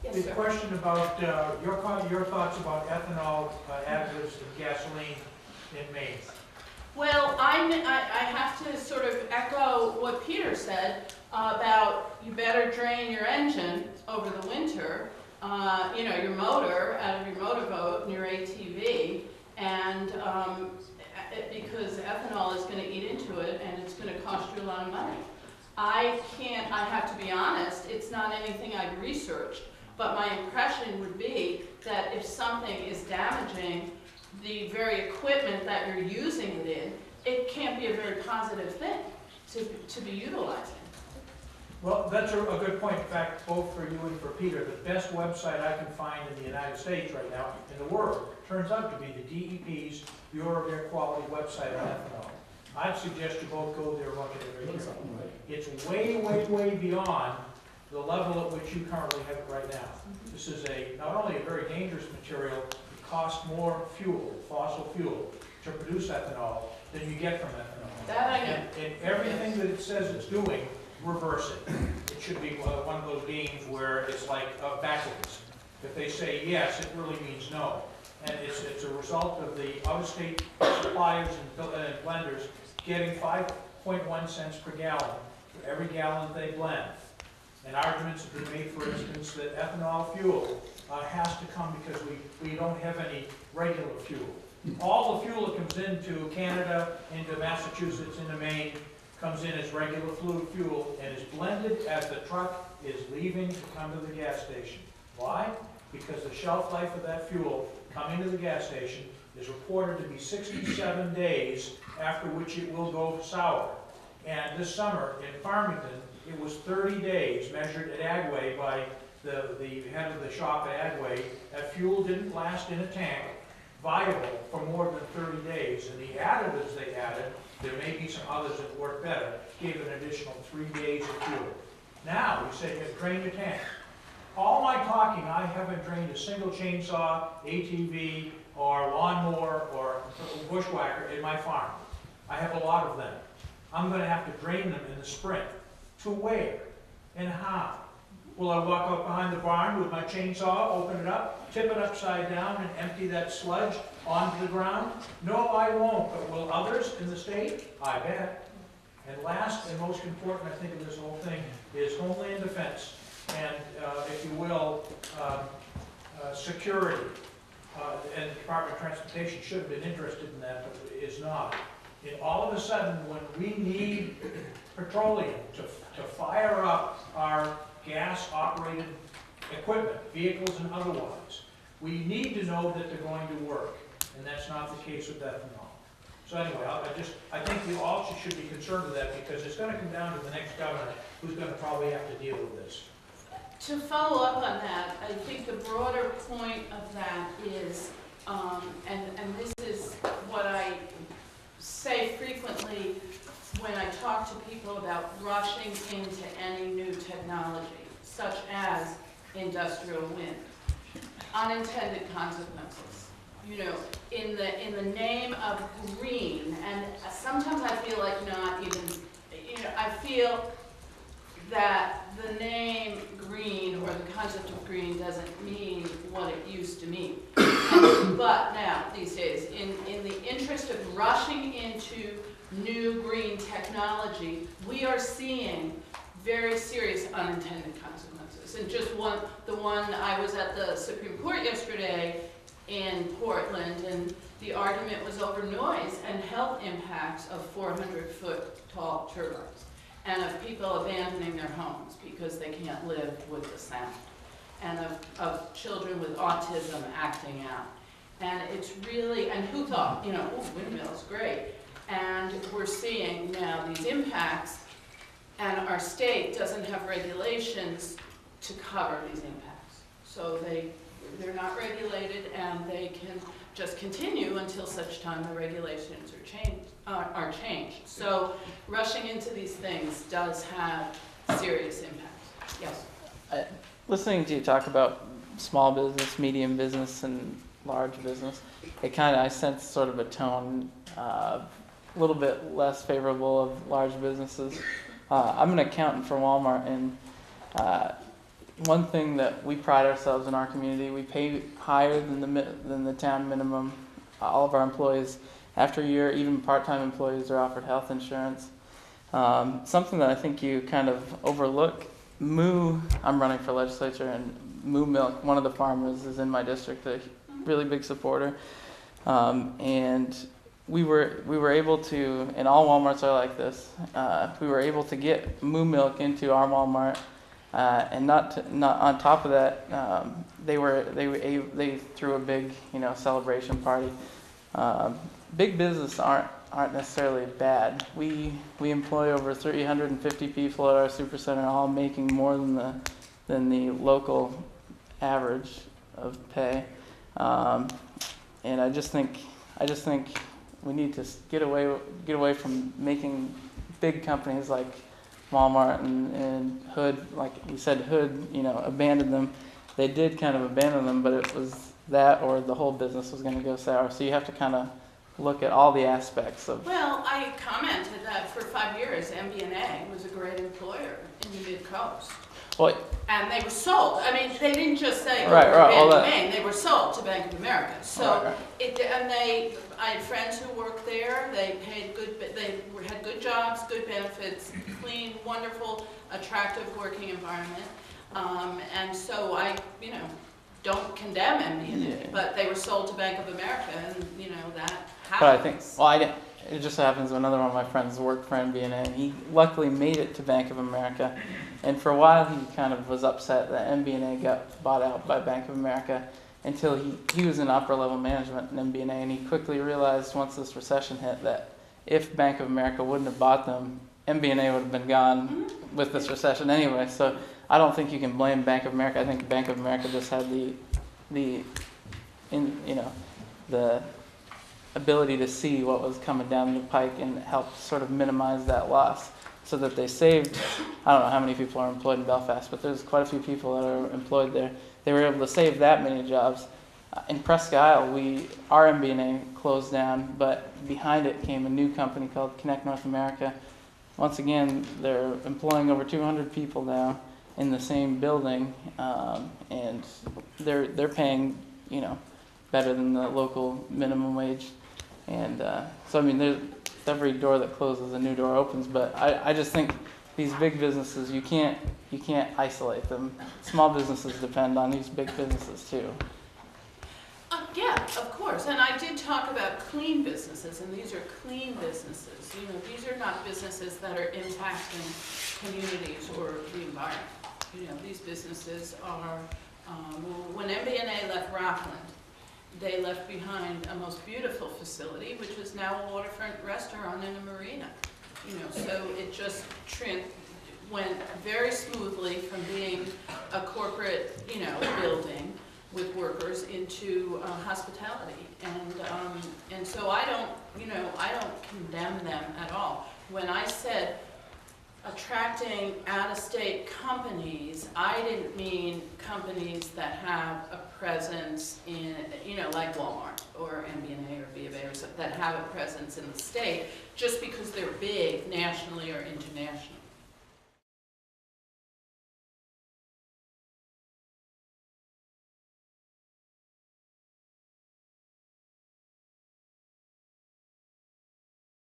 Yes, The sir. question about your thoughts about ethanol additives in gasoline in Maine. Well, I have to sort of echo what Peter said about you better drain your engine over the winter, your motor out of your motorboat and your ATV, and because ethanol is going to eat into it and it's going to cost you a lot of money. I have to be honest, it's not anything I've researched, but my impression would be that if something is damaging the very equipment that you're using it in, it can't be a very positive thing to be utilizing. Well, that's a good point. In fact, both for you and for Peter, the best website I can find in the United States right now, in the world, turns out to be the DEP's Bureau of Air Quality website on ethanol. I'd suggest you both go there and look at it right here. It's way, way, way beyond the level at which you currently have it right now. This is not only a very dangerous material, it costs more fuel, fossil fuel, to produce ethanol than you get from ethanol. That I know. And everything that it says it's doing, reverse it. It should be one of those games where it's like backwards. If they say yes, it really means no. And it's a result of the out-of-state suppliers and blenders getting 5.1 cents per gallon for every gallon they blend. And arguments have been made, for instance, that ethanol fuel has to come because we don't have any regular fuel. All the fuel that comes into Canada, into Massachusetts, into Maine, comes in as regular fuel and is blended as the truck is leaving to come to the gas station. Why? Because the shelf life of that fuel coming to the gas station is reported to be 67 days, after which it will go sour. And this summer in Farmington, it was 30 days measured at Agway by the head of the shop at Agway. That fuel didn't last in a tank viable for more than 30 days. And the additives they added, there may be some others that work better, gave an additional 3 days of fuel. Now, you say, drain your tank. All my talking, I haven't drained a single chainsaw, ATV, or lawnmower, or bushwhacker in my farm. I have a lot of them. I'm going to have to drain them in the spring. To where and how? Will I walk up behind the barn with my chainsaw, open it up, tip it upside down, and empty that sludge onto the ground? No, I won't. But will others in the state? I bet. And last and most important, I think, of this whole thing is Homeland Defense and, if you will, security. And the Department of Transportation should have been interested in that, but is not. And all of a sudden, when we need petroleum to fire up our gas-operated equipment, vehicles and otherwise, we need to know that they're going to work, and that's not the case with ethanol. So anyway, I think we all should be concerned with that, because it's going to come down to the next governor who's going to probably have to deal with this. To follow up on that, I think the broader point of that is, and this is what I say frequently when I talk to people about rushing into any new technology, such as industrial wind. Unintended consequences. You know, in the name of green, and sometimes I feel like not even, I feel that the name green or the concept of green doesn't mean what it used to mean. But now, these days, in the interest of rushing into new green technology, we are seeing very serious unintended consequences. And just the one, I was at the Supreme Court yesterday in Portland, and the argument was over noise and health impacts of 400-foot tall turbines, and of people abandoning their homes because they can't live with the sound, and of children with autism acting out. And it's really, and who thought, windmills, great. And we're seeing now these impacts, and our state doesn't have regulations to cover these impacts. So they're not regulated, and they can just continue until such time the regulations are changed. So rushing into these things does have serious impacts. Yes? Listening to you talk about small business, medium business, and large business, I sense sort of a tone a little bit less favorable of large businesses. I'm an accountant for Walmart, and one thing that we pride ourselves in our community, we pay higher than the town minimum. All of our employees, after a year, even part-time employees are offered health insurance. Something that I think you kind of overlook, I'm running for legislature, and Moo Milk, one of the farmers, is in my district, a really big supporter. And we were able to, and all Walmarts are like this, we were able to get Moo Milk into our Walmart, and not on top of that, they threw a big, celebration party. Big business aren't necessarily bad. We employ over 350 people at our supercenter, all making more than the local average of pay. And I just think we need to get away from making big companies like Walmart and Hood, like you said, Hood, abandoned them. They did kind of abandon them, but it was that or the whole business was going to go sour. So you have to kind of look at all the aspects of. Well, I commented that for 5 years, MBNA was a great employer in the Mid-Coast. Well, and they were sold. I mean, they didn't just say, right, all that. Maine. They were sold to Bank of America. So, right. I had friends who worked there. They paid good. They had good jobs, good benefits, clean, wonderful, attractive working environment. And so I, don't condemn MBNA, but they were sold to Bank of America, and that happens. But I think, it just so happens another one of my friends worked for MBNA, and he luckily made it to Bank of America. And for a while, he kind of was upset that MBNA got bought out by Bank of America until he was in upper level management in MBNA, and he quickly realized once this recession hit that if Bank of America wouldn't have bought them, MBNA would have been gone with this recession anyway. So I don't think you can blame Bank of America. I think Bank of America just had the ability to see what was coming down the pike and help sort of minimize that loss, so that they saved, I don't know how many people are employed in Belfast, but there's quite a few people that are employed there. They were able to save that many jobs. In Presque Isle, our MBNA closed down, but behind it came a new company called Connect North America. Once again, they're employing over 200 people now in the same building, and they're paying, better than the local minimum wage. And so, I mean, there's every door that closes, a new door opens. But I just think these big businesses, you can't isolate them. Small businesses depend on these big businesses too. Yeah, of course. And I did talk about clean businesses, and these are clean businesses. These are not businesses that are impacting communities or the environment. These businesses are, when MBNA left Rockland, they left behind a most beautiful facility, which is now a waterfront restaurant in a marina. So it just went very smoothly from being a corporate, building with workers into hospitality. And so I don't condemn them at all. When I said attracting out-of-state companies, I didn't mean companies that have a presence in, like Walmart or MBNA or B of A or something, that have a presence in the state just because they're big nationally or internationally.